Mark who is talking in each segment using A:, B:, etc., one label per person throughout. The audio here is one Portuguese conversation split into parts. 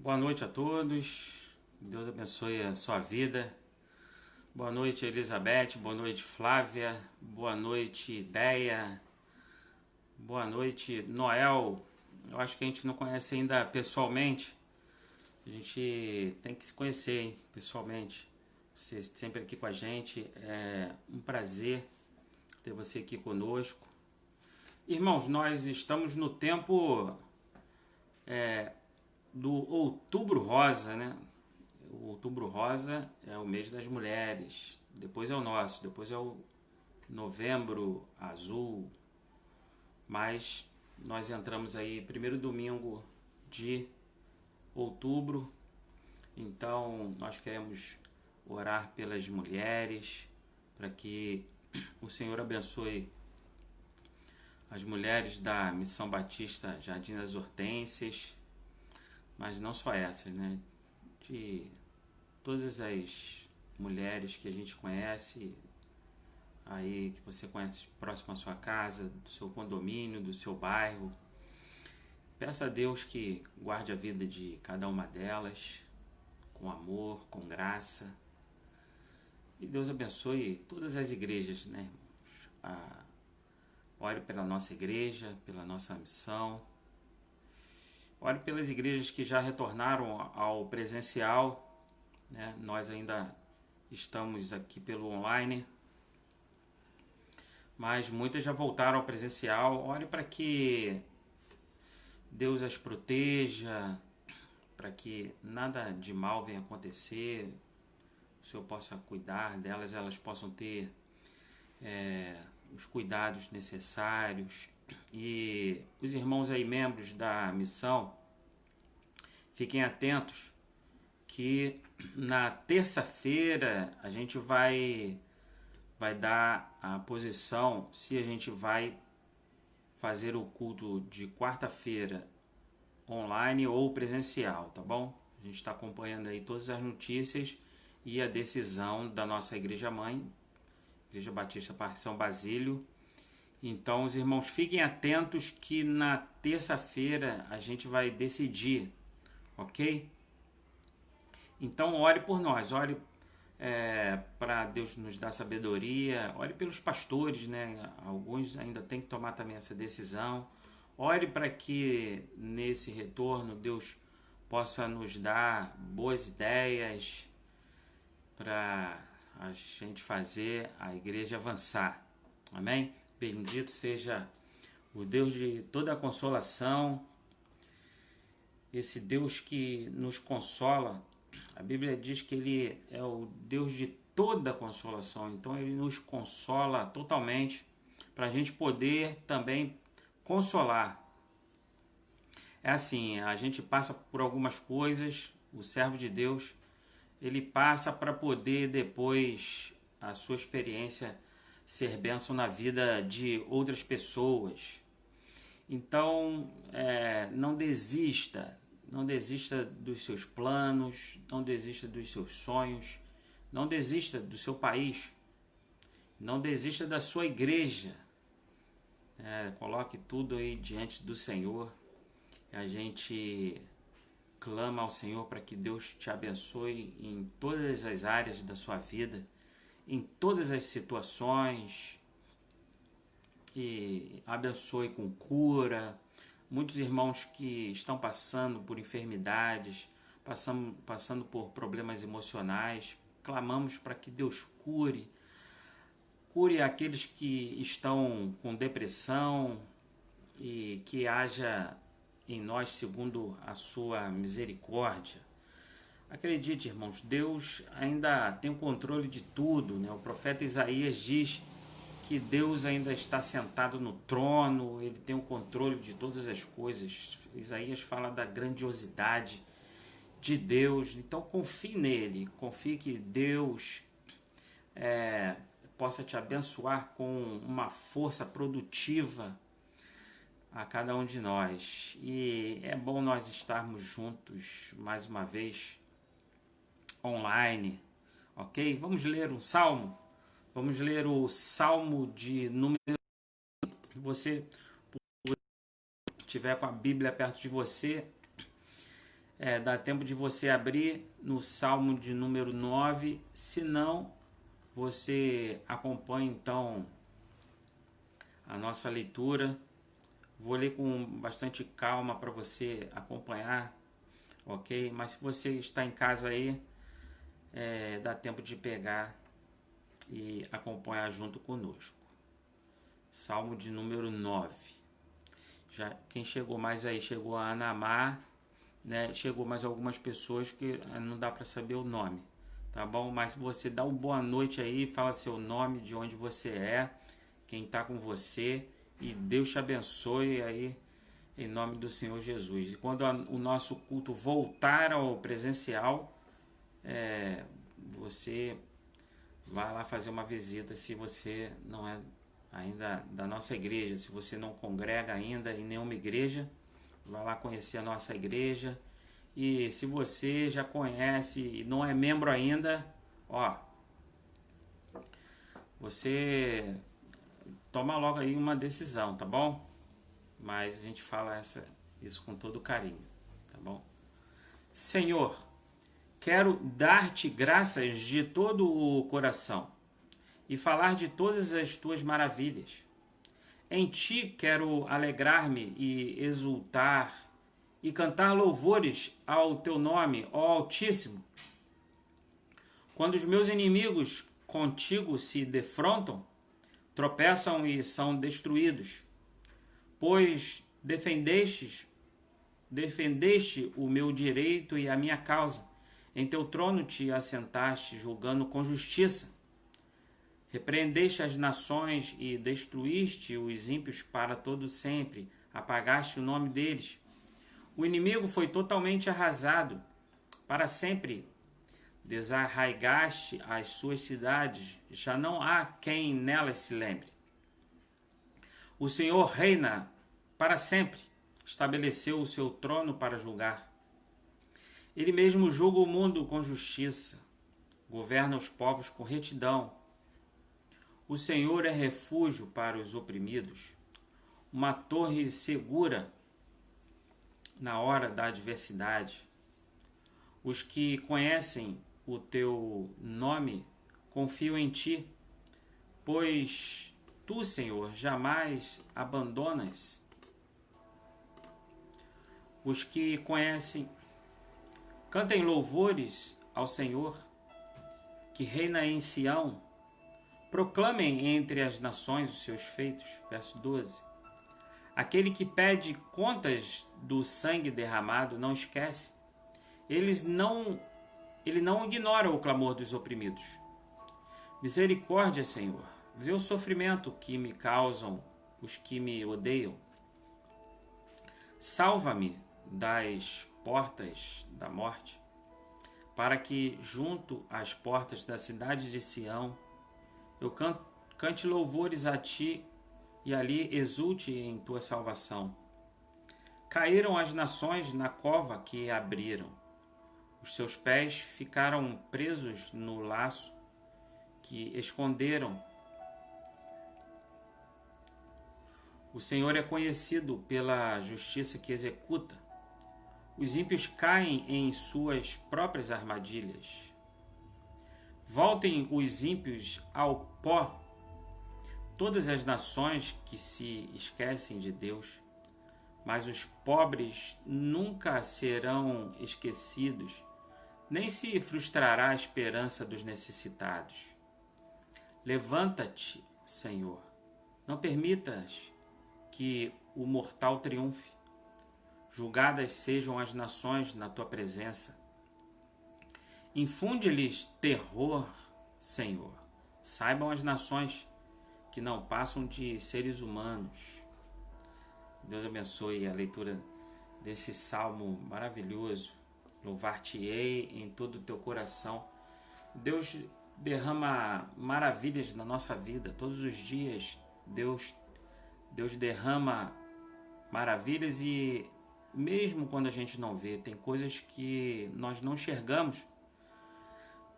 A: Boa noite a todos. Deus abençoe a sua vida. Boa noite, Elizabeth. Boa noite, Flávia. Boa noite, Ideia. Boa noite, Noel. Eu acho que a gente não conhece ainda pessoalmente. A gente tem que se conhecer, hein, pessoalmente. Você sempre aqui com a gente. É um prazer ter você aqui conosco. Irmãos, nós estamos no tempo do Outubro Rosa, né? O Outubro Rosa é o mês das mulheres, depois é o nosso, depois é o Novembro Azul, mas nós entramos aí primeiro domingo de outubro, então nós queremos orar pelas mulheres, para que o Senhor abençoe as mulheres da Missão Batista Jardim das Hortênsias, mas não só essas, né? De todas as mulheres que a gente conhece, aí que você conhece próximo à sua casa, do seu condomínio, do seu bairro. Peça a Deus que guarde a vida de cada uma delas, com amor, com graça. E Deus abençoe todas as igrejas, né? Ore pela nossa igreja, pela nossa missão. Ore pelas igrejas que já retornaram ao presencial, né? Nós ainda estamos aqui pelo online, mas muitas já voltaram ao presencial. Ore para que Deus as proteja, para que nada de mal venha acontecer, o Senhor possa cuidar delas, elas possam ter os cuidados necessários. E os irmãos aí, membros da missão, fiquem atentos que na terça-feira a gente vai dar a posição se a gente vai fazer o culto de quarta-feira online ou presencial, tá bom? A gente está acompanhando aí todas as notícias e a decisão da nossa igreja mãe, Igreja Batista Parque São Basílio. Então, os irmãos, fiquem atentos que na terça-feira a gente vai decidir, ok? Então, ore por nós, ore para Deus nos dar sabedoria, ore pelos pastores, né? Alguns ainda têm que tomar também essa decisão. Ore para que nesse retorno Deus possa nos dar boas ideias para a gente fazer a igreja avançar. Amém? Bendito seja o Deus de toda a consolação, esse Deus que nos consola. A Bíblia diz que Ele é o Deus de toda a consolação, então Ele nos consola totalmente para a gente poder também consolar. É assim, a gente passa por algumas coisas, o servo de Deus, ele passa para poder depois a sua experiência ser bênção na vida de outras pessoas. Então, não desista, não desista dos seus planos, não desista dos seus sonhos, não desista do seu país, não desista da sua igreja. Coloque tudo aí diante do Senhor. A gente clama ao Senhor para que Deus te abençoe em todas as áreas da sua vida, em todas as situações, e abençoe com cura. Muitos irmãos que estão passando por enfermidades, passando por problemas emocionais, clamamos para que Deus cure aqueles que estão com depressão e que haja em nós segundo a sua misericórdia. Acredite, irmãos, Deus ainda tem o controle de tudo, né? O profeta Isaías diz que Deus ainda está sentado no trono, Ele tem o controle de todas as coisas. Isaías fala da grandiosidade de Deus, então confie nele, confie que Deus possa te abençoar com uma força produtiva a cada um de nós. E é bom nós estarmos juntos mais uma vez online, ok? Vamos ler um salmo? Vamos ler o Salmo de número... Você tiver com a Bíblia perto de você, Dá tempo de você abrir no Salmo de número 9. Se não, você acompanha então a nossa leitura. Vou ler com bastante calma para você acompanhar, ok? Mas se você está em casa aí, dá tempo de pegar e acompanhar junto conosco. Salmo de número 9. Já, quem chegou mais aí? Chegou a Anamar, né? Chegou mais algumas pessoas que não dá para saber o nome, tá bom? Mas você dá uma boa noite aí, fala seu nome, de onde você é, quem está com você, e Deus te abençoe aí, em nome do Senhor Jesus. E quando o nosso culto voltar ao presencial, você vai lá fazer uma visita, se você não é ainda da nossa igreja, se você não congrega ainda em nenhuma igreja, vai lá conhecer a nossa igreja. E se você já conhece e não é membro ainda, você toma logo aí uma decisão, tá bom? Mas a gente fala isso com todo carinho, tá bom? Senhor, quero dar-te graças de todo o coração e falar de todas as tuas maravilhas. Em ti quero alegrar-me e exultar e cantar louvores ao teu nome, ó Altíssimo. Quando os meus inimigos contigo se defrontam, tropeçam e são destruídos, pois defendeste o meu direito e a minha causa. Em teu trono te assentaste, julgando com justiça. Repreendeste as nações e destruíste os ímpios para todo sempre, apagaste o nome deles. O inimigo foi totalmente arrasado, para sempre desarraigaste as suas cidades, já não há quem nelas se lembre. O Senhor reina para sempre, estabeleceu o seu trono para julgar. Ele mesmo julga o mundo com justiça, governa os povos com retidão. O Senhor é refúgio para os oprimidos, uma torre segura na hora da adversidade. Os que conhecem o teu nome confiam em ti, pois tu, Senhor, jamais abandonas. Os que conhecem, cantem louvores ao Senhor, que reina em Sião. Proclamem entre as nações os seus feitos. Verso 12. Aquele que pede contas do sangue derramado não esquece. Ele não ignora o clamor dos oprimidos. Misericórdia, Senhor, vê o sofrimento que me causam os que me odeiam. Salva-me das portas da morte, para que junto às portas da cidade de Sião eu cante louvores a ti e ali exulte em tua salvação. Caíram as nações na cova que abriram. Os seus pés ficaram presos no laço que esconderam. O Senhor é conhecido pela justiça que executa. Os ímpios caem em suas próprias armadilhas. Voltem os ímpios ao pó, todas as nações que se esquecem de Deus, mas os pobres nunca serão esquecidos, nem se frustrará a esperança dos necessitados. Levanta-te, Senhor, não permitas que o mortal triunfe. Julgadas sejam as nações na tua presença. Infunde-lhes terror, Senhor. Saibam as nações que não passam de seres humanos. Deus abençoe a leitura desse salmo maravilhoso. Louvar-te-ei em todo o teu coração. Deus derrama maravilhas na nossa vida. Todos os dias Deus derrama maravilhas, e mesmo quando a gente não vê, tem coisas que nós não enxergamos.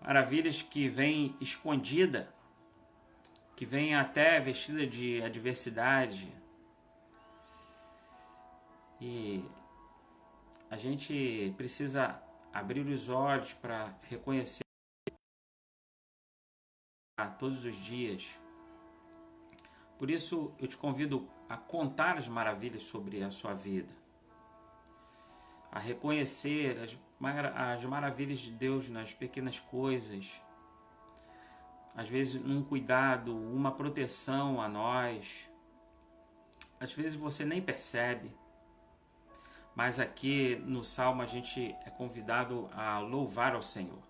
A: Maravilhas que vêm escondida, que vêm até vestida de adversidade. E a gente precisa abrir os olhos para reconhecer todos os dias. Por isso eu te convido a contar as maravilhas sobre a sua vida, a reconhecer as maravilhas de Deus nas pequenas coisas, às vezes um cuidado, uma proteção a nós. Às vezes você nem percebe, mas aqui no Salmo a gente é convidado a louvar ao Senhor.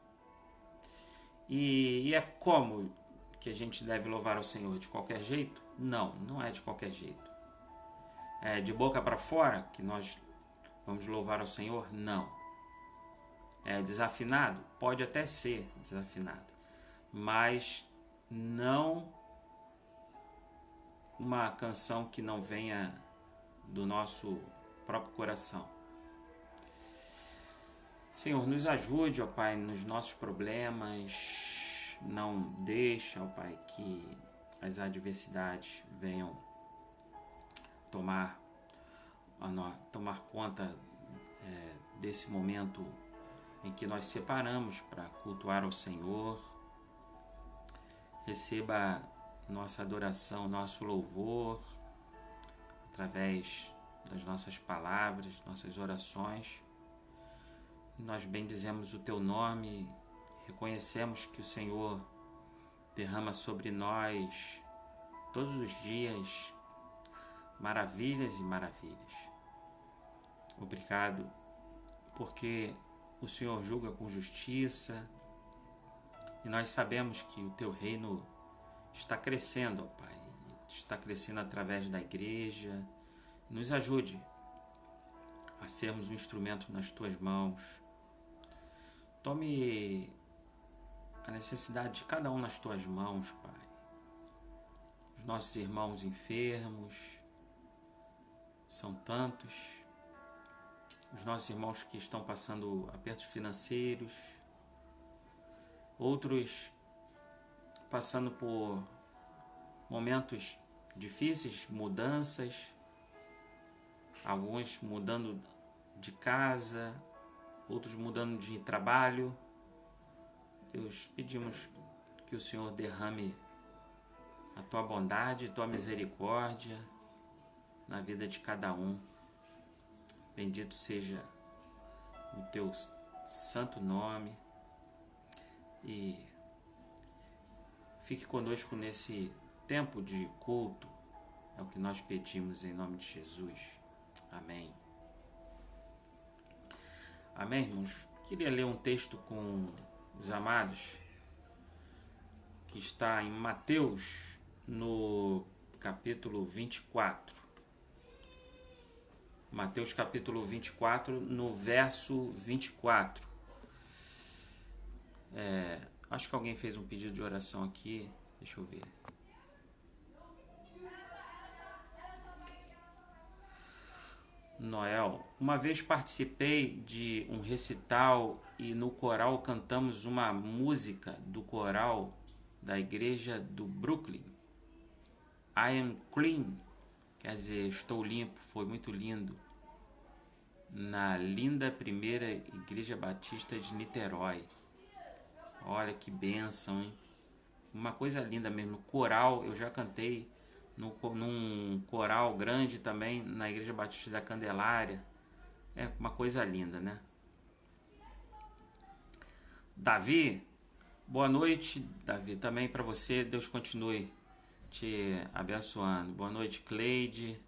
A: E é como que a gente deve louvar ao Senhor? De qualquer jeito? Não, não é de qualquer jeito. É de boca para fora que nós vamos louvar ao Senhor? Não. É desafinado? Pode até ser desafinado, mas não uma canção que não venha do nosso próprio coração. Senhor, nos ajude, ó Pai, nos nossos problemas. Não deixa, ó Pai, que as adversidades venham tomar conta desse momento em que nós separamos para cultuar ao Senhor. Receba nossa adoração, nosso louvor, através das nossas palavras, nossas orações. Nós bendizemos o Teu nome, reconhecemos que o Senhor derrama sobre nós todos os dias maravilhas e maravilhas. Obrigado, porque o Senhor julga com justiça e nós sabemos que o Teu reino está crescendo, ó Pai, está crescendo através da igreja. Nos ajude a sermos um instrumento nas Tuas mãos. Tome a necessidade de cada um nas Tuas mãos, Pai. Os nossos irmãos enfermos são tantos. Os nossos irmãos que estão passando apertos financeiros. Outros passando por momentos difíceis, mudanças. Alguns mudando de casa, outros mudando de trabalho. Deus, pedimos que o Senhor derrame a Tua bondade, Tua misericórdia na vida de cada um. Bendito seja o Teu santo nome e fique conosco nesse tempo de culto. É o que nós pedimos em nome de Jesus. Amém. Amém, irmãos? Queria ler um texto com os amados que está em Mateus, no capítulo 24. Mateus capítulo 24, no verso 24. Acho que alguém fez um pedido de oração aqui. Deixa eu ver. Noel, uma vez participei de um recital e no coral cantamos uma música do coral da igreja do Brooklyn. I am clean, quer dizer, estou limpo, foi muito lindo. Na linda primeira igreja batista de Niterói. Olha que bênção, hein? Uma coisa linda mesmo. Coral, eu já cantei num coral grande também na Igreja Batista da Candelária. É uma coisa linda, né? Davi, boa noite, Davi, também para você. Deus continue te abençoando. Boa noite, Cleide,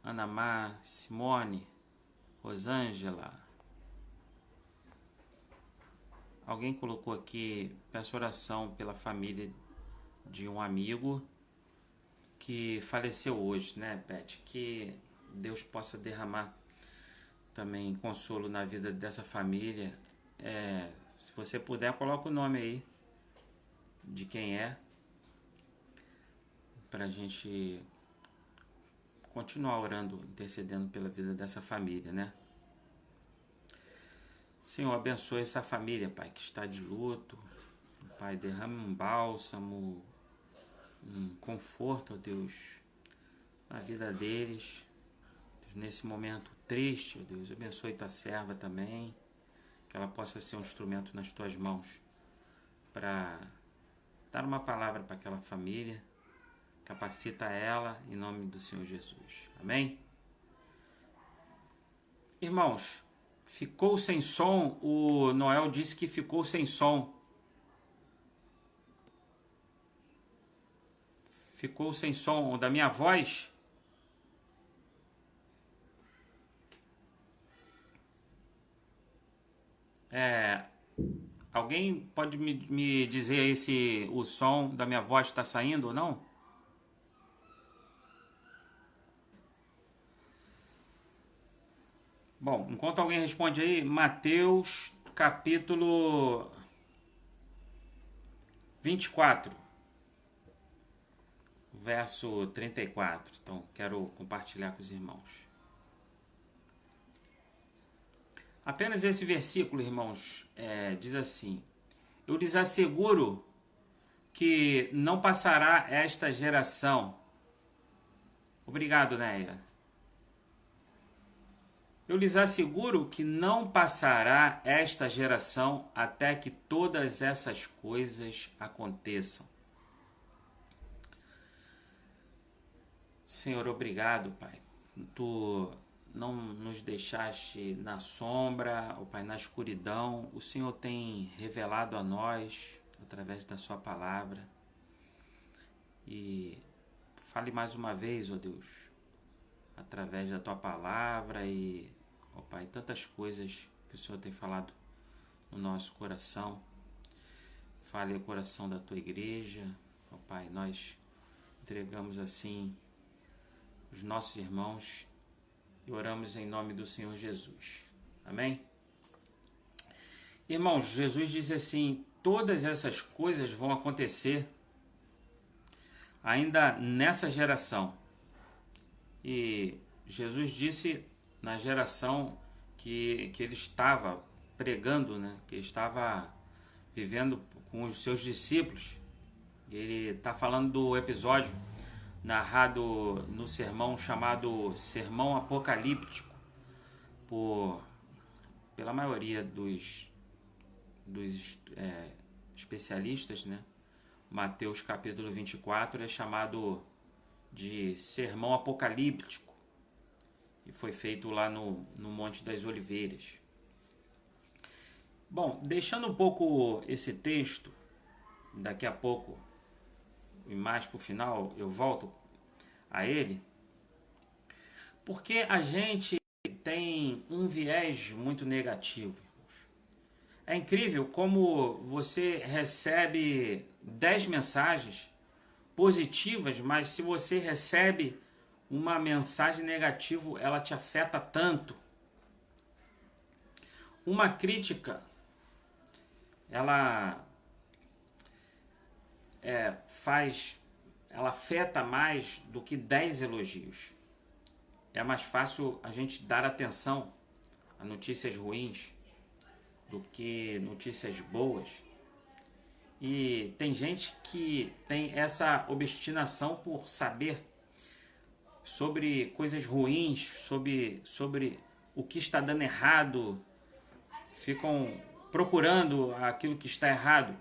A: Ana Mar, Simone, Rosângela. Alguém colocou aqui, peço oração pela família de um amigo que faleceu hoje, né, Pet? Que Deus possa derramar também consolo na vida dessa família. Se você puder, coloca o nome aí de quem é, pra gente continuar orando, intercedendo pela vida dessa família, né? Senhor, abençoe essa família, Pai, que está de luto. Pai, derrame um bálsamo, um conforto, ó Deus, na vida deles. nesse momento triste, ó Deus, abençoe tua serva também, que ela possa ser um instrumento nas tuas mãos para dar uma palavra para aquela família. Capacita ela em nome do Senhor Jesus. Amém? Irmãos, ficou sem som. O Noel disse que ficou sem som. Ficou sem som da minha voz. Alguém pode me dizer aí se o som da minha voz está saindo ou não? Bom, enquanto alguém responde aí, Mateus capítulo 24, verso 34. Então, quero compartilhar com os irmãos. Apenas esse versículo, irmãos, diz assim: eu lhes asseguro que não passará esta geração. Obrigado, Neia. Eu lhes asseguro que não passará esta geração até que todas essas coisas aconteçam. Senhor, obrigado, Pai. Tu não nos deixaste na sombra, ó Pai, na escuridão. O Senhor tem revelado a nós através da sua palavra. E fale mais uma vez, ó Deus, através da tua palavra e, ó Pai, tantas coisas que o Senhor tem falado no nosso coração. Fale o coração da tua igreja, ó Pai, nós entregamos assim os nossos irmãos e oramos em nome do Senhor Jesus. Amém? Irmãos, Jesus diz assim: todas essas coisas vão acontecer ainda nessa geração. E Jesus disse na geração que ele estava pregando, né? Que ele estava vivendo com os seus discípulos. Ele está falando do episódio narrado no sermão chamado Sermão Apocalíptico pela maioria dos especialistas, né? Mateus capítulo 24 é chamado de Sermão Apocalíptico e foi feito lá no Monte das Oliveiras. Bom, deixando um pouco esse texto, daqui a pouco e mais para o final eu volto a ele, porque a gente tem um viés muito negativo. É incrível como você recebe 10 mensagens positivas, mas se você recebe uma mensagem negativa, ela te afeta tanto. Uma crítica, ela afeta mais do que 10 elogios. É mais fácil a gente dar atenção a notícias ruins do que notícias boas. E tem gente que tem essa obstinação por saber sobre coisas ruins, sobre o que está dando errado, ficam procurando aquilo que está errado.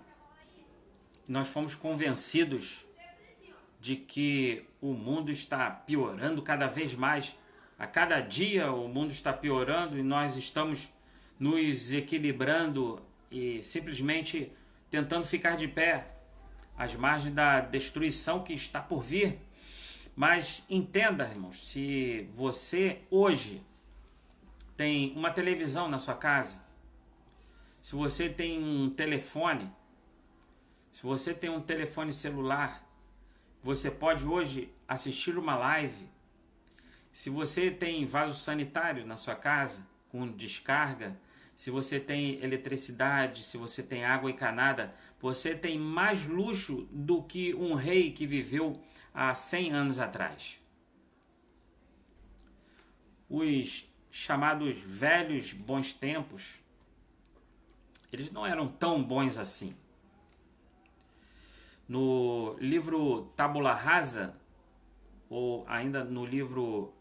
A: Nós fomos convencidos de que o mundo está piorando cada vez mais. A cada dia o mundo está piorando e nós estamos nos equilibrando e simplesmente tentando ficar de pé às margens da destruição que está por vir. Mas entenda, irmãos, se você hoje tem uma televisão na sua casa, se você tem um telefone, se você tem um telefone celular, você pode hoje assistir uma live. Se você tem vaso sanitário na sua casa com descarga, se você tem eletricidade, se você tem água encanada, você tem mais luxo do que um rei que viveu há 100 anos atrás. Os chamados velhos bons tempos, eles não eram tão bons assim. No livro Tábula Rasa, ou ainda no livro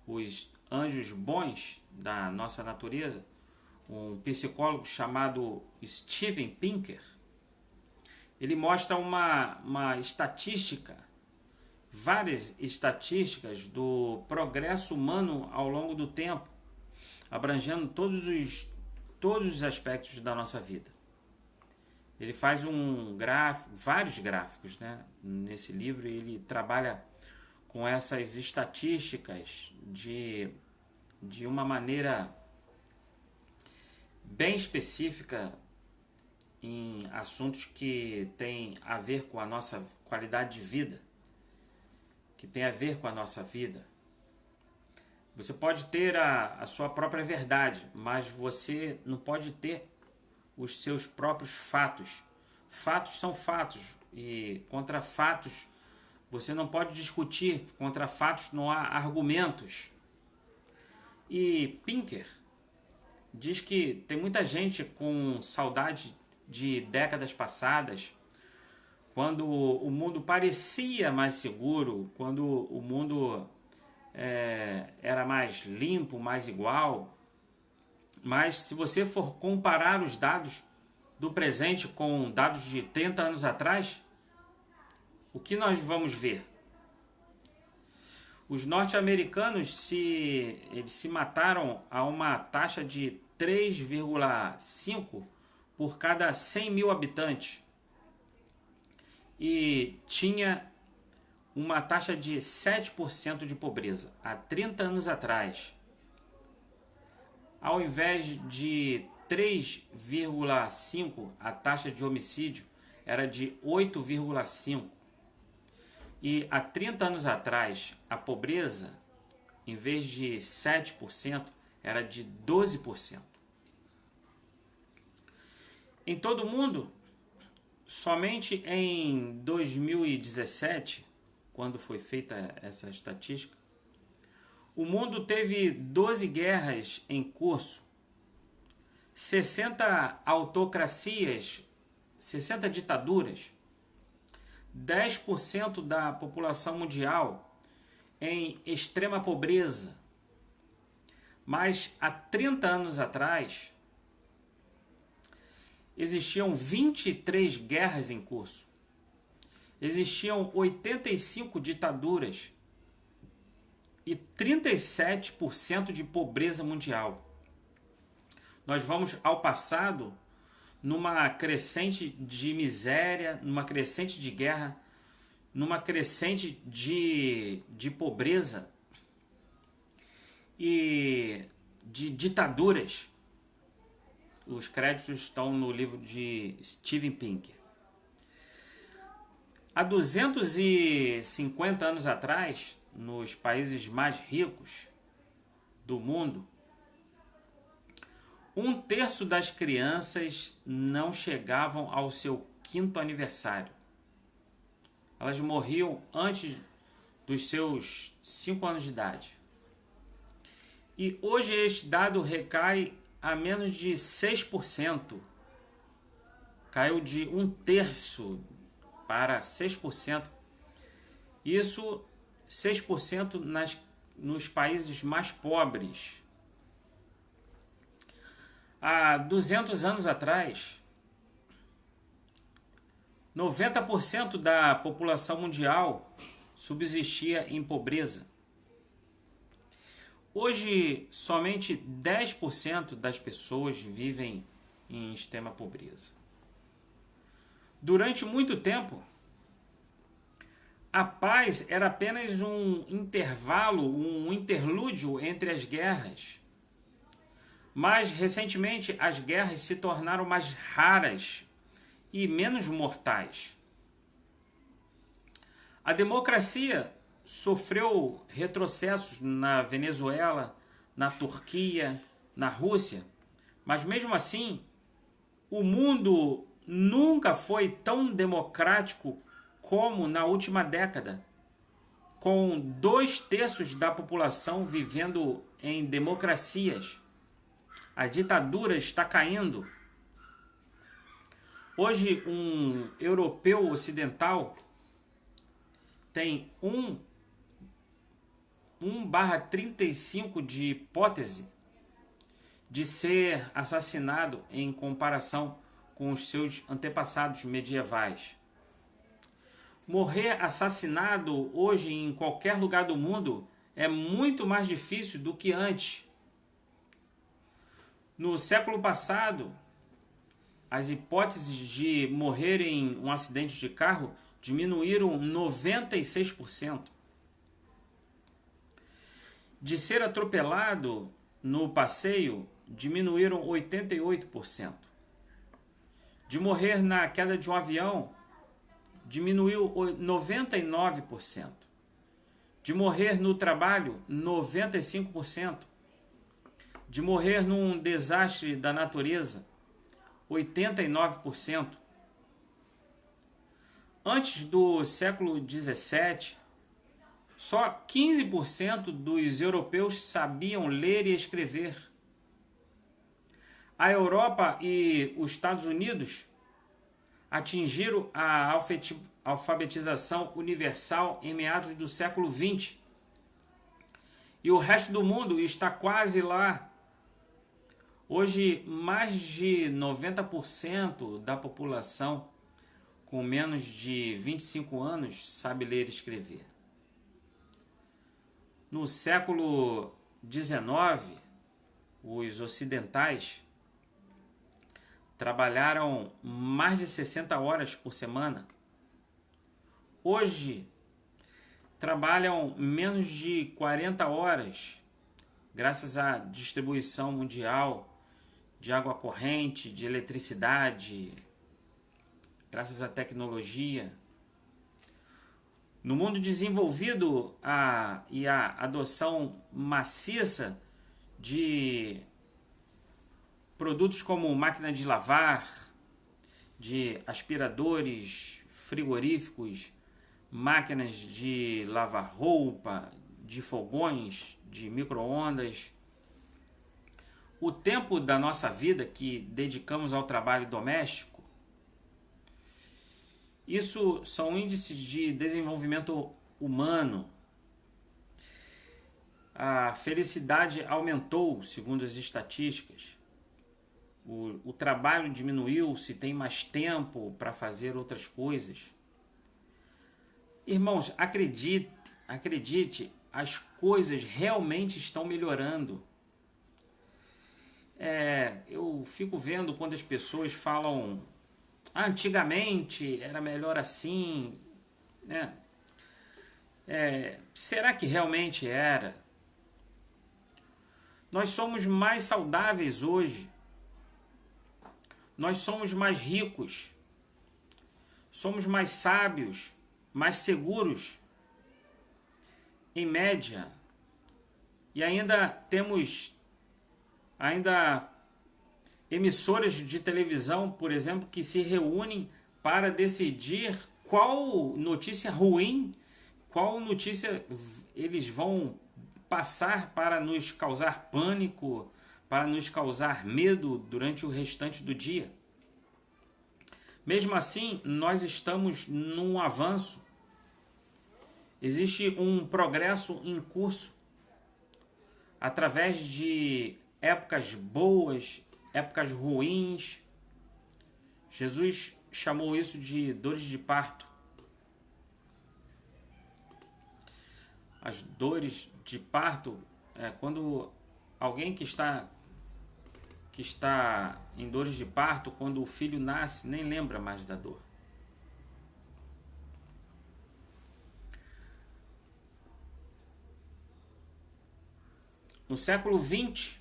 A: Os Anjos Bons da Nossa Natureza, um psicólogo chamado Steven Pinker, ele mostra uma estatística, várias estatísticas do progresso humano ao longo do tempo, abrangendo todos os aspectos da nossa vida. Ele faz vários gráficos, né? Nesse livro ele trabalha com essas estatísticas de uma maneira bem específica em assuntos que têm a ver com a nossa qualidade de vida, que tem a ver com a nossa vida. Você pode ter a sua própria verdade, mas você não pode ter os seus próprios fatos. Fatos são fatos, e contra fatos você não pode discutir, contra fatos não há argumentos. E Pinker diz que tem muita gente com saudade de décadas passadas, quando o mundo parecia mais seguro, quando o mundo era mais limpo, mais igual. Mas se você for comparar os dados do presente com dados de 30 anos atrás, o que nós vamos ver? Os norte-americanos eles se mataram a uma taxa de 3,5 por cada 100 mil habitantes. E tinha uma taxa de 7% de pobreza há 30 anos atrás. Ao invés de 3,5, a taxa de homicídio era de 8,5. E há 30 anos atrás, a pobreza, em vez de 7%, era de 12%. Em todo o mundo, somente em 2017, quando foi feita essa estatística, o mundo teve 12 guerras em curso, 60 autocracias, 60 ditaduras, 10% da população mundial em extrema pobreza. Mas há 30 anos atrás, existiam 23 guerras em curso. Existiam 85 ditaduras e 37% de pobreza mundial. Nós vamos ao passado numa crescente de miséria, numa crescente de guerra, numa crescente de pobreza e de ditaduras. Os créditos estão no livro de Steven Pinker. Há 250 anos atrás, nos países mais ricos do mundo, 1/3 das crianças não chegavam ao seu 5º aniversário. Elas morriam antes dos seus 5 anos de idade. E hoje este dado recai a menos de 6%. Caiu de 1/3 para 6%. Isso 6% nos países mais pobres. Há 200 anos atrás, 90% da população mundial subsistia em pobreza. Hoje, somente 10% das pessoas vivem em extrema pobreza. Durante muito tempo, a paz era apenas um intervalo, um interlúdio entre as guerras. Mas, recentemente, as guerras se tornaram mais raras e menos mortais. A democracia sofreu retrocessos na Venezuela, na Turquia, na Rússia, mas mesmo assim, o mundo nunca foi tão democrático como na última década, com 2/3 da população vivendo em democracias. A ditadura está caindo. Hoje, um europeu ocidental tem 1/35 de hipótese de ser assassinado em comparação com os seus antepassados medievais. Morrer assassinado hoje em qualquer lugar do mundo é muito mais difícil do que antes. No século passado, as hipóteses de morrer em um acidente de carro diminuíram 96%. De ser atropelado no passeio, diminuíram 88%. De morrer na queda de um avião, diminuiu 99%. De morrer no trabalho, 95%. De morrer num desastre da natureza, 89%. Antes do século XVII, só 15% dos europeus sabiam ler e escrever. A Europa e os Estados Unidos atingiram a alfabetização universal em meados do século XX. E o resto do mundo está quase lá. Hoje, mais de 90% da população com menos de 25 anos sabe ler e escrever. No século XIX, os ocidentais trabalharam mais de 60 horas por semana. Hoje, trabalham menos de 40 horas, graças à distribuição mundial de água corrente, de eletricidade, graças à tecnologia. No mundo desenvolvido, a adoção maciça de produtos como máquina de lavar, de aspiradores frigoríficos, máquinas de lavar roupa, de fogões, de micro-ondas. O tempo da nossa vida que dedicamos ao trabalho doméstico, isso são índices de desenvolvimento humano. A felicidade aumentou, segundo as estatísticas. O trabalho diminuiu, se tem mais tempo para fazer outras coisas. Irmãos, acredite, as coisas realmente estão melhorando. Eu fico vendo quando as pessoas falam antigamente era melhor assim, né? Será que realmente era? Nós somos mais saudáveis hoje. Nós somos mais ricos. Somos mais sábios, mais seguros, em média. E ainda temos emissoras de televisão, por exemplo, que se reúnem para decidir qual notícia ruim, qual notícia eles vão passar para nos causar pânico, para nos causar medo durante o restante do dia. Mesmo assim, nós estamos num avanço. Existe um progresso em curso através de épocas boas, épocas ruins. Jesus chamou isso de dores de parto. As dores de parto é quando alguém que está em dores de parto, quando o filho nasce, nem lembra mais da dor. No século XX,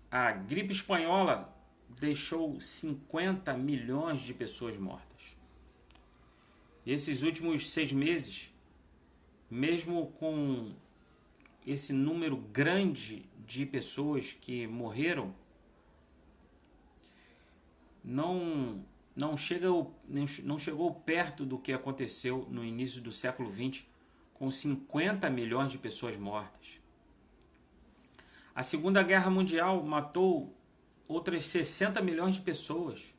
A: a gripe espanhola deixou 50 milhões de pessoas mortas. E esses últimos 6 meses, mesmo com esse número grande de pessoas que morreram, não chegou perto do que aconteceu no início do século XX, com 50 milhões de pessoas mortas. A Segunda Guerra Mundial matou outras 60 milhões de pessoas.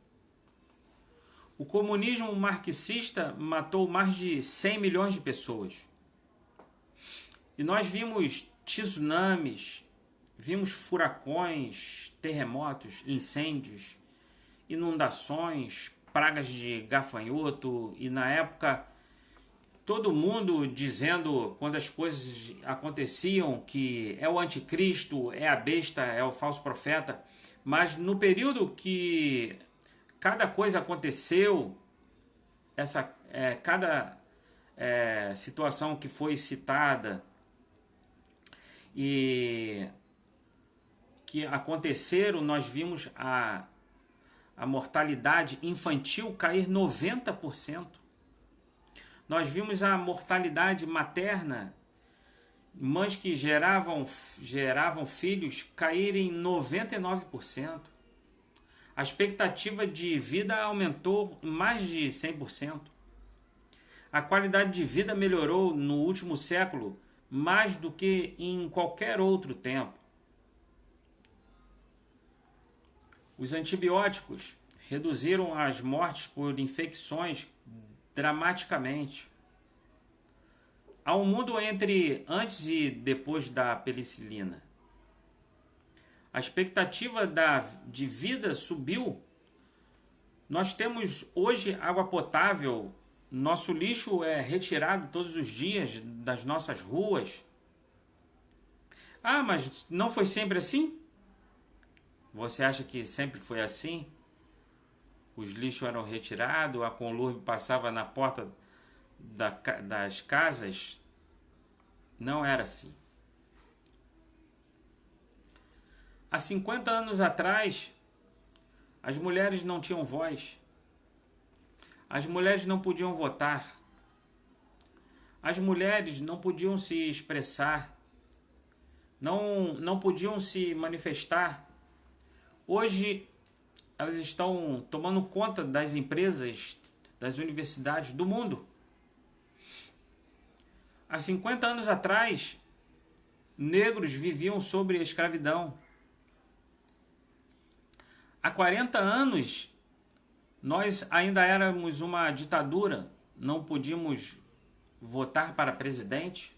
A: O comunismo marxista matou mais de 100 milhões de pessoas. E nós vimos tsunamis, vimos furacões, terremotos, incêndios, inundações, pragas de gafanhoto, e na época todo mundo dizendo, quando as coisas aconteciam, que é o anticristo, é a besta, é o falso profeta. Mas no período que cada coisa aconteceu, cada situação que foi citada e que aconteceram, nós vimos a mortalidade infantil cair 90%. Nós vimos a mortalidade materna, mães que geravam filhos, caírem 99%. A expectativa de vida aumentou em mais de 100%. A qualidade de vida melhorou no último século mais do que em qualquer outro tempo. Os antibióticos reduziram as mortes por infecções dramaticamente. Há um mundo entre antes e depois da penicilina. A expectativa de vida subiu. Nós temos hoje água potável. Nosso lixo é retirado todos os dias das nossas ruas. Ah, mas não foi sempre assim? Você acha que sempre foi assim? Os lixos eram retirados, a conluve passava na porta das casas? Não era assim. Há 50 anos atrás, as mulheres não tinham voz. As mulheres não podiam votar. As mulheres não podiam se expressar. Não podiam se manifestar. Hoje, elas estão tomando conta das empresas, das universidades do mundo. Há 50 anos atrás, negros viviam sob a escravidão. Há 40 anos, nós ainda éramos uma ditadura, não podíamos votar para presidente.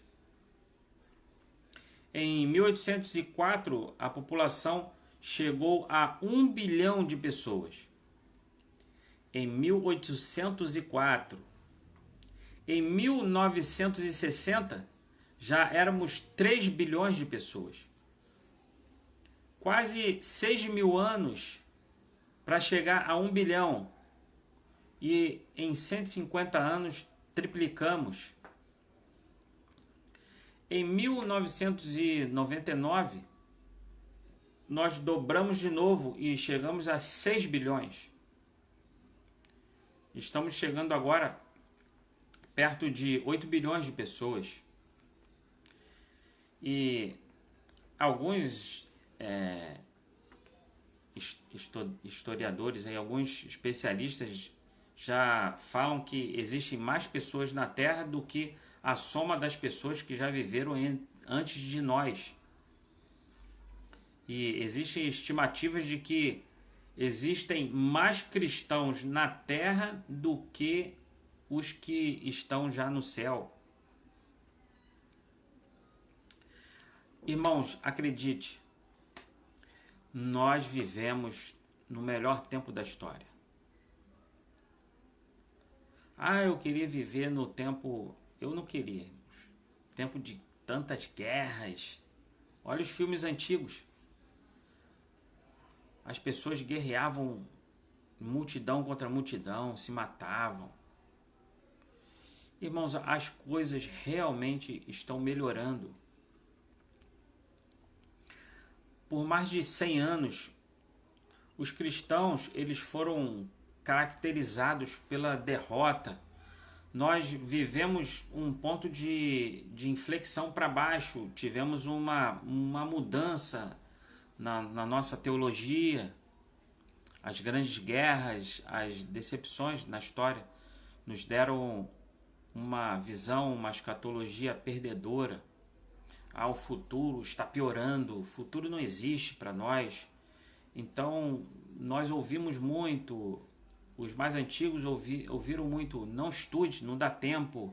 A: Em 1804, a população chegou a 1 bilhão de pessoas. Em 1804. Em 1960, já éramos 3 bilhões de pessoas. Quase 6 mil anos para chegar a 1 bilhão. E em 150 anos triplicamos. Em 1999, nós dobramos de novo e chegamos a 6 bilhões. Estamos chegando agora perto de 8 bilhões de pessoas. E alguns historiadores, alguns especialistas já falam que existem mais pessoas na Terra do que a soma das pessoas que já viveram antes de nós. E existem estimativas de que existem mais cristãos na Terra do que os que estão já no céu. Irmãos, acredite, nós vivemos no melhor tempo da história. Eu queria viver no tempo... Eu não queria. Tempo de tantas guerras. Olha os filmes antigos. As pessoas guerreavam multidão contra multidão, se matavam. Irmãos, as coisas realmente estão melhorando. Por mais de 100 anos, os cristãos eles foram caracterizados pela derrota. Nós vivemos um ponto de inflexão para baixo, tivemos uma mudança na nossa teologia. As grandes guerras, as decepções na história nos deram uma visão, uma escatologia perdedora. O futuro está piorando, o futuro não existe para nós. Então, nós ouvimos muito, os mais antigos ouviram muito, não estude, não dá tempo,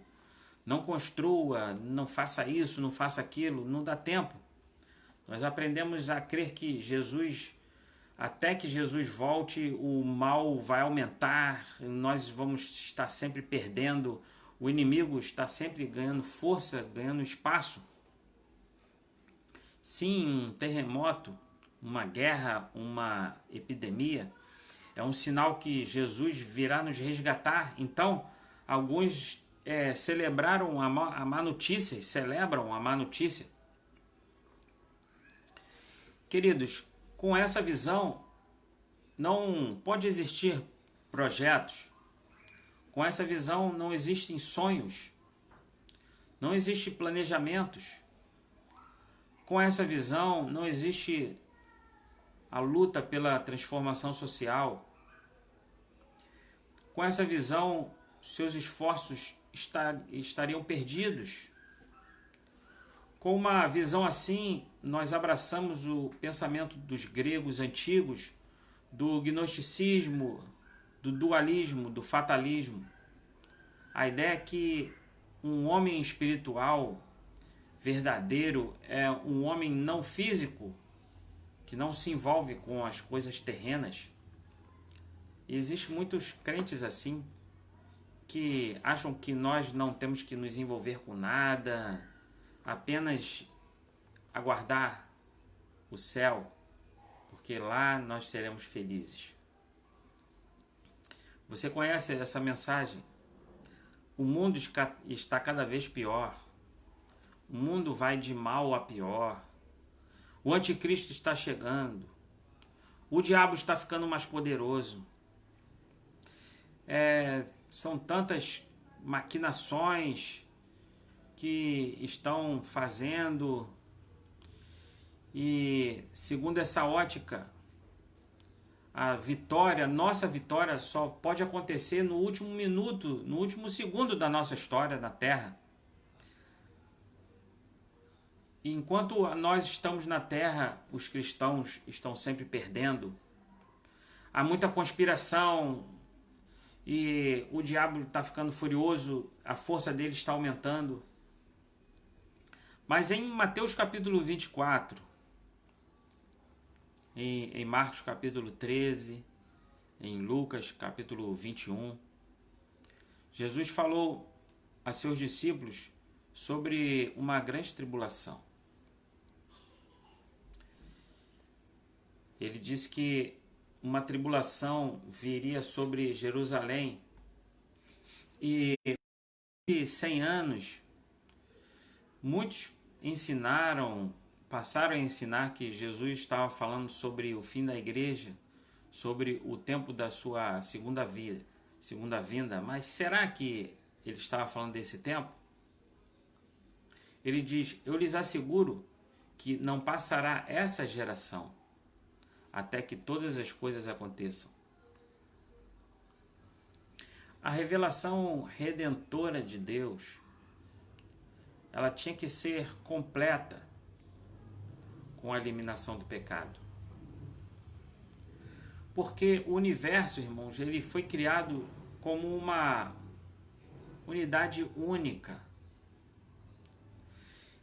A: não construa, não faça isso, não faça aquilo, não dá tempo. Nós aprendemos a crer que Jesus, até que Jesus volte, o mal vai aumentar, nós vamos estar sempre perdendo, o inimigo está sempre ganhando força, ganhando espaço. Sim, um terremoto, uma guerra, uma epidemia, é um sinal que Jesus virá nos resgatar. Então, alguns celebraram a má notícia, celebram a má notícia. Queridos, com essa visão, não pode existir projetos. Com essa visão, não existem sonhos. Não existem planejamentos. Com essa visão, não existe a luta pela transformação social. Com essa visão, seus esforços estariam perdidos. Com uma visão assim, nós abraçamos o pensamento dos gregos antigos, do gnosticismo, do dualismo, do fatalismo. A ideia é que um homem espiritual verdadeiro é um homem não físico, que não se envolve com as coisas terrenas. E existem muitos crentes assim, que acham que nós não temos que nos envolver com nada, apenas aguardar o céu, porque lá nós seremos felizes. Você conhece essa mensagem? O mundo está cada vez pior. O mundo vai de mal a pior. O anticristo está chegando. O diabo está ficando mais poderoso. São tantas maquinações que estão fazendo, e segundo essa ótica, a vitória, nossa vitória só pode acontecer no último minuto, no último segundo da nossa história na Terra. E enquanto nós estamos na Terra, os cristãos estão sempre perdendo. Há muita conspiração e o diabo está ficando furioso, a força dele está aumentando. Mas em Mateus capítulo 24, em Marcos capítulo 13, em Lucas capítulo 21, Jesus falou a seus discípulos sobre uma grande tribulação. Ele disse que uma tribulação viria sobre Jerusalém, e 100 anos, muitos passaram a ensinar que Jesus estava falando sobre o fim da igreja, sobre o tempo da sua segunda vinda. Mas será que ele estava falando desse tempo? Ele diz: eu lhes asseguro que não passará essa geração até que todas as coisas aconteçam. A revelação redentora de Deus, ela tinha que ser completa com a eliminação do pecado. Porque o universo, irmãos, ele foi criado como uma unidade única.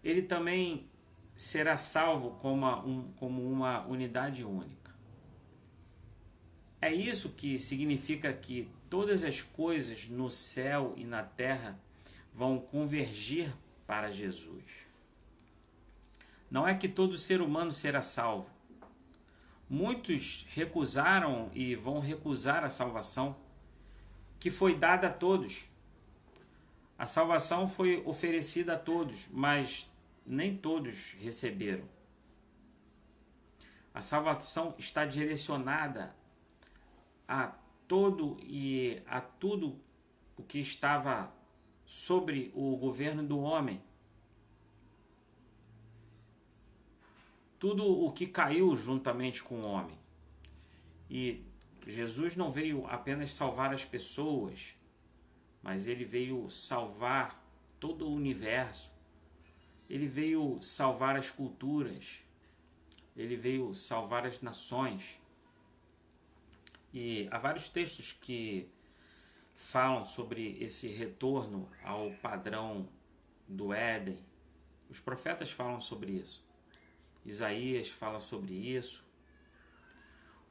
A: Ele também será salvo como uma unidade única. É isso que significa que todas as coisas no céu e na terra vão convergir para Jesus. Não é que todo ser humano será salvo. Muitos recusaram e vão recusar a salvação que foi dada a todos. A salvação foi oferecida a todos, mas nem todos receberam. A salvação está direcionada a tudo o que estava sobre o governo do homem. Tudo o que caiu juntamente com o homem. E Jesus não veio apenas salvar as pessoas, mas ele veio salvar todo o universo. Ele veio salvar as culturas. Ele veio salvar as nações. E há vários textos que falam sobre esse retorno ao padrão do Éden. Os profetas falam sobre isso. Isaías fala sobre isso.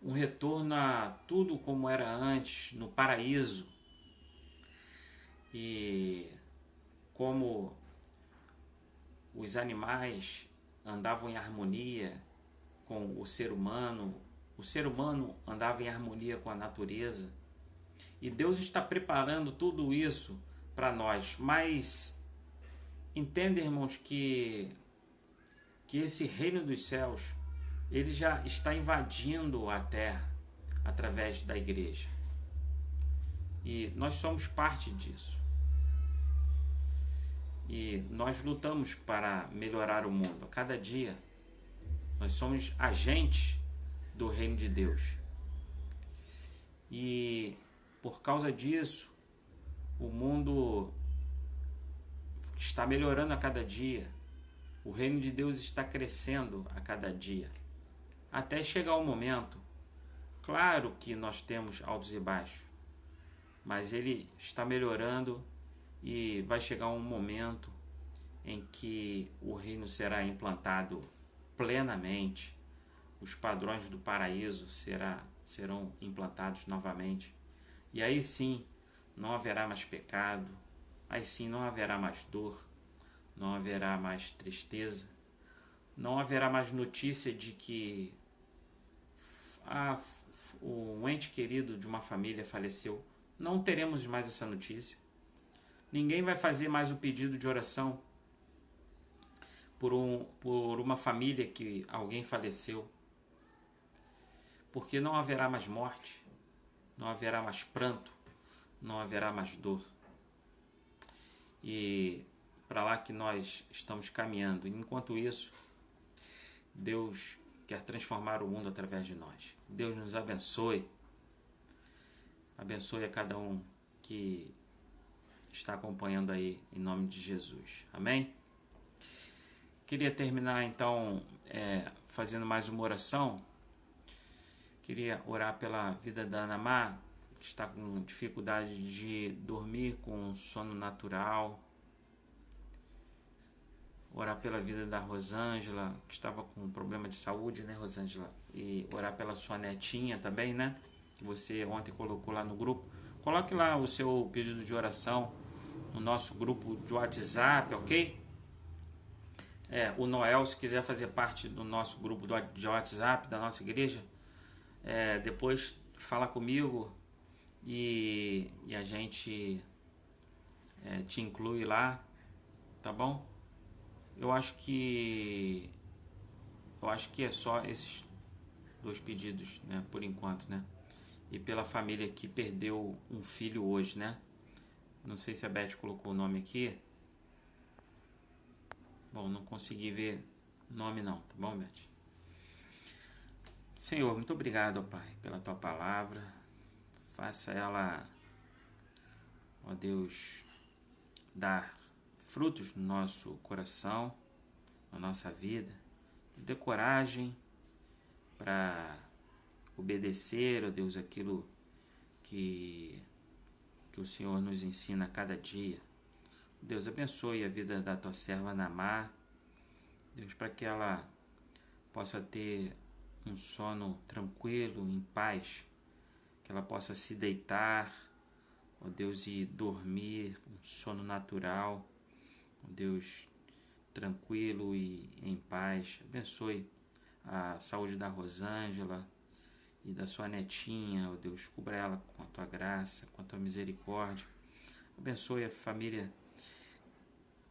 A: Um retorno a tudo como era antes, no paraíso. E como os animais andavam em harmonia com o ser humano andava em harmonia com a natureza. E Deus está preparando tudo isso para nós. Mas entenda, irmãos, que esse reino dos céus, ele já está invadindo a terra através da igreja. E nós somos parte disso. E nós lutamos para melhorar o mundo. A cada dia, nós somos agentes do reino de Deus. E por causa disso, o mundo está melhorando a cada dia. O reino de Deus está crescendo a cada dia. Até chegar o momento, claro que nós temos altos e baixos, mas ele está melhorando e vai chegar um momento em que o reino será implantado plenamente, os padrões do paraíso serão implantados novamente, e aí sim não haverá mais pecado, aí sim não haverá mais dor, não haverá mais tristeza, não haverá mais notícia de que um ente querido de uma família faleceu. Não teremos mais essa notícia. Ninguém vai fazer mais o pedido de oração por uma família que alguém faleceu, porque não haverá mais morte, não haverá mais pranto, não haverá mais dor. E para lá que nós estamos caminhando. Enquanto isso, Deus quer transformar o mundo através de nós. Deus nos abençoe. Abençoe a cada um que está acompanhando aí, em nome de Jesus. Amém? Queria terminar então fazendo mais uma oração. Queria orar pela vida da Ana Mar, que está com dificuldade de dormir com sono natural. Orar pela vida da Rosângela, que estava com um problema de saúde, né, Rosângela? E orar pela sua netinha também, né? Que você ontem colocou lá no grupo. Coloque lá o seu pedido de oração no nosso grupo de WhatsApp, ok? O Noel, se quiser fazer parte do nosso grupo de WhatsApp da nossa igreja, depois fala comigo e a gente te inclui lá, tá bom? Eu acho que é só esses dois pedidos, né, por enquanto, né? E pela família que perdeu um filho hoje, né? Não sei se a Beth colocou o nome aqui. Bom, não consegui ver o nome não, tá bom, Beth? Senhor, muito obrigado, ó Pai, pela Tua palavra. Faça ela, ó Deus, dar frutos no nosso coração, na nossa vida. Nos dê coragem para obedecer, ó Deus, aquilo que o Senhor nos ensina a cada dia. Deus, abençoe a vida da Tua serva Ana Mar, Deus, para que ela possa ter um sono tranquilo, em paz, que ela possa se deitar, ó Deus, e dormir, um sono natural, ó Deus, tranquilo e em paz. Abençoe a saúde da Rosângela e da sua netinha, ó Deus, cubra ela com a Tua graça, com a Tua misericórdia. Abençoe a família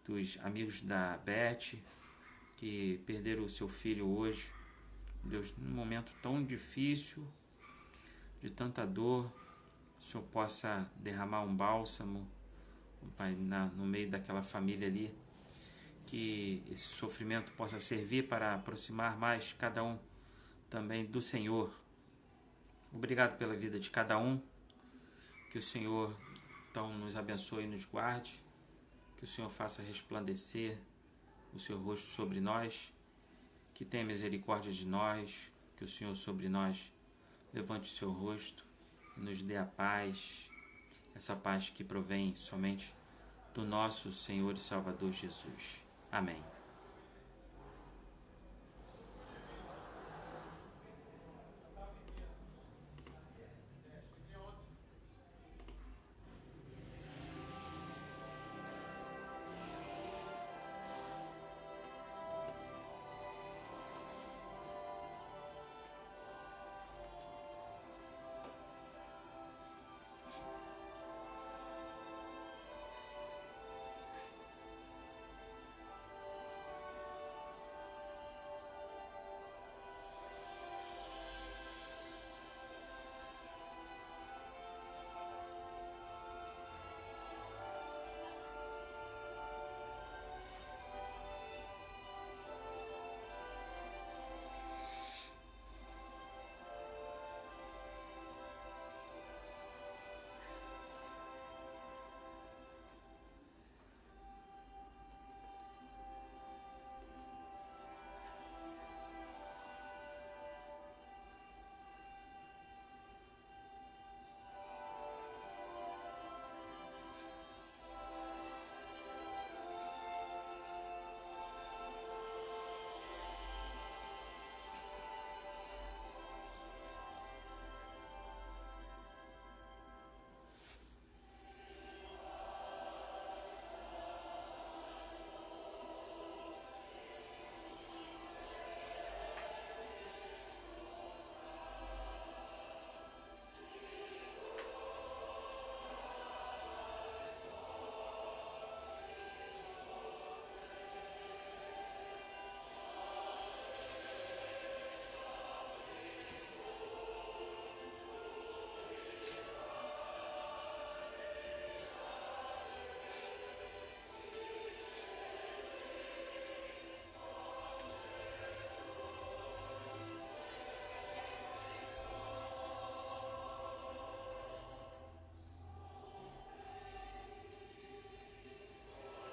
A: dos amigos da Beth, que perderam o seu filho hoje. Deus, num momento tão difícil, de tanta dor, o Senhor possa derramar um bálsamo, Pai, no meio daquela família ali, que esse sofrimento possa servir para aproximar mais cada um também do Senhor. Obrigado pela vida de cada um, que o Senhor então nos abençoe e nos guarde, que o Senhor faça resplandecer o seu rosto sobre nós, que tenha misericórdia de nós, que o Senhor sobre nós levante o seu rosto e nos dê a paz, essa paz que provém somente do nosso Senhor e Salvador Jesus. Amém.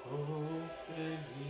B: Sou feliz.